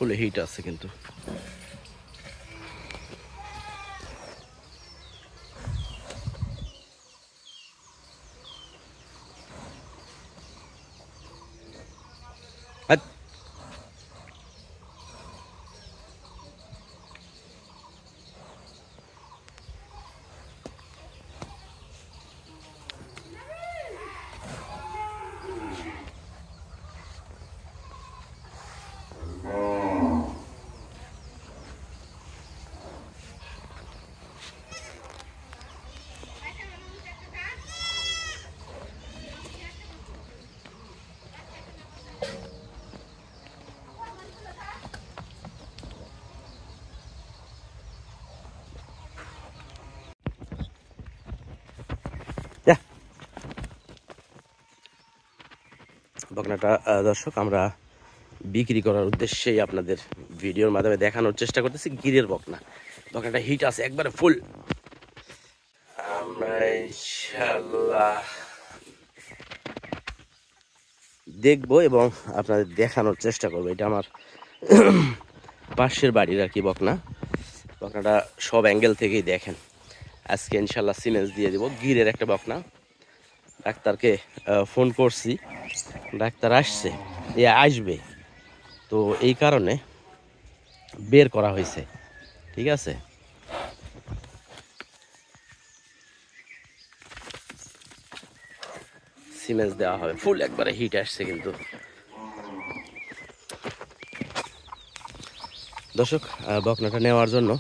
ফুল hit আছে কিন্তু। বকনাটা দর্শক আমরা বিক্রি করার উদ্দেশ্যেই আপনাদের ভিডিওর মাধ্যমে দেখানোর চেষ্টা করতেছি। গিরের বকনা, বকনাটা হিট আছে একবারে ফুল। আমরা ইনশাআল্লাহ দেখবো এবং আপনাদের দেখানোর চেষ্টা করবো। এটা আমার পাশের বাড়ির আর কি বকনা। বকনাটা সব অ্যাঙ্গেল থেকেই দেখেন। আজকে ইনশাআল্লাহ সিমেন্স দিয়ে দিব। গিরের একটা বকনা, ডাক্তারকে ফোন করছি, ডাক্তার আসছে, আসবে, তো এই কারণে বের করা হয়েছে। ঠিক আছে, সিমেন্স দেওয়া হবে ফুল, একবারে হিট আসছে কিন্তু। দর্শক বকনাটা নেওয়ার জন্য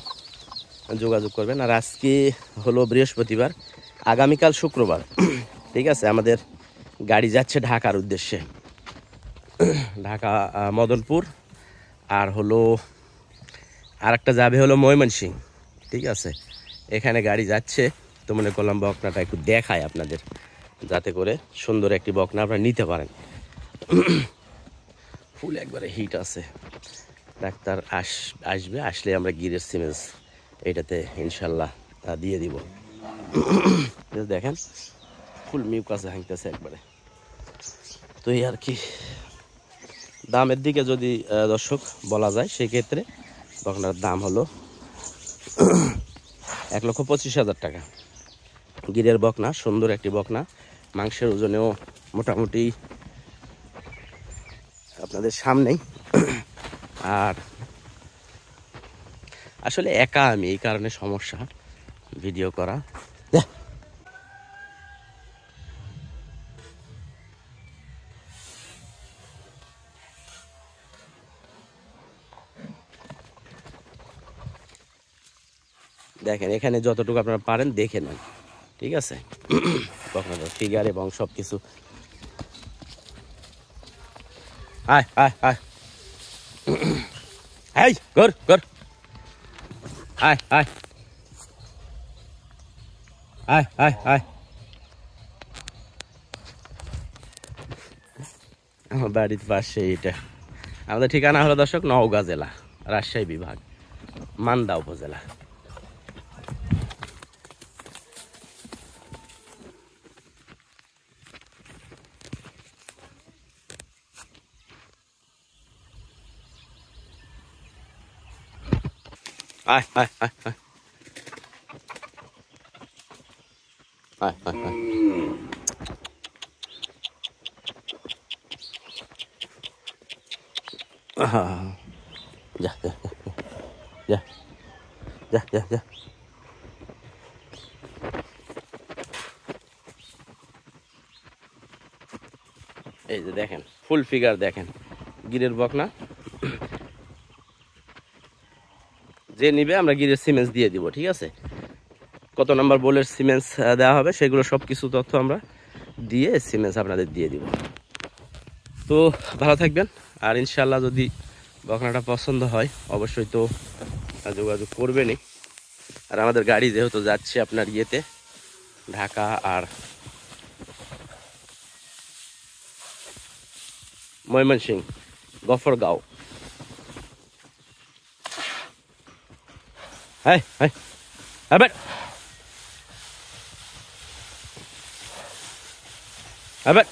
যোগাযোগ করবেন। আর আজকে হলো বৃহস্পতিবার, আগামীকাল শুক্রবার। ঠিক আছে, আমাদের গাড়ি যাচ্ছে ঢাকার উদ্দেশ্যে, ঢাকা মদনপুর, আর হলো আর একটা যাবে হলো ময়মনসিংহ। ঠিক আছে, এখানে গাড়ি যাচ্ছে, তো মনে করলাম বকনাটা একটু দেখায় আপনাদের, যাতে করে সুন্দর একটি বকনা আপনারা নিতে পারেন। ফুল একবারে হিট আছে। ডাক্তার আসবে, আসলে আমরা গিরের সিমেন্স এটাতে ইনশাল্লাহ দিয়ে দিব। দেখেন ফুল মিউকাসে হাঁকতেছে একবারে। তো এই আর কি, দামের দিকে যদি দর্শক বলা যায়, সেক্ষেত্রে বকনার দাম হলো 1,25,000 টাকা। গিরের বকনা, সুন্দর একটি বকনা, মাংসের ওজনেও মোটামুটি আপনাদের সামনেই। আর আসলে একা আমি, এই কারণে সমস্যা ভিডিও করা। দেখেন এখানে যতটুকু আপনারা পারেন দেখে নেন। ঠিক আছে, বকনাটার ফিগার এবং সব কিছু। আয় আয় আয়, এই কর কর, আয় আয় আয় আয় আয়। আমার বাড়ির পাশে এটা। আমাদের ঠিকানা হলো দর্শক নওগাঁ জেলা, রাজশাহী বিভাগ, মান্দা উপজেলা। আয় আয় আয় আয় আয় আয় আয়। যা যা যা যা যা যা। এই যে দেখেন ফুল ফিগার, দেখেন গিরের বকনা। যে নিবে আমরা গিরের সিমেন্স দিয়ে দিব। ঠিক আছে, কত নাম্বার বোলের সিমেন্স দেওয়া হবে সেগুলো সব কিছু তথ্য আমরা দিয়ে সিমেন্স আপনাদের দিয়ে দিব। তো ভালো থাকবেন, আর ইনশাল্লাহ যদি বকনাটা পছন্দ হয় অবশ্যই তো যোগাযোগ করবেনই। আর আমাদের গাড়ি যেহেতু যাচ্ছে আপনার ইয়েতে ঢাকা আর ময়মনসিংহ, গফরগাঁও। হ্যাঁ হ্যাঁ আবার আবার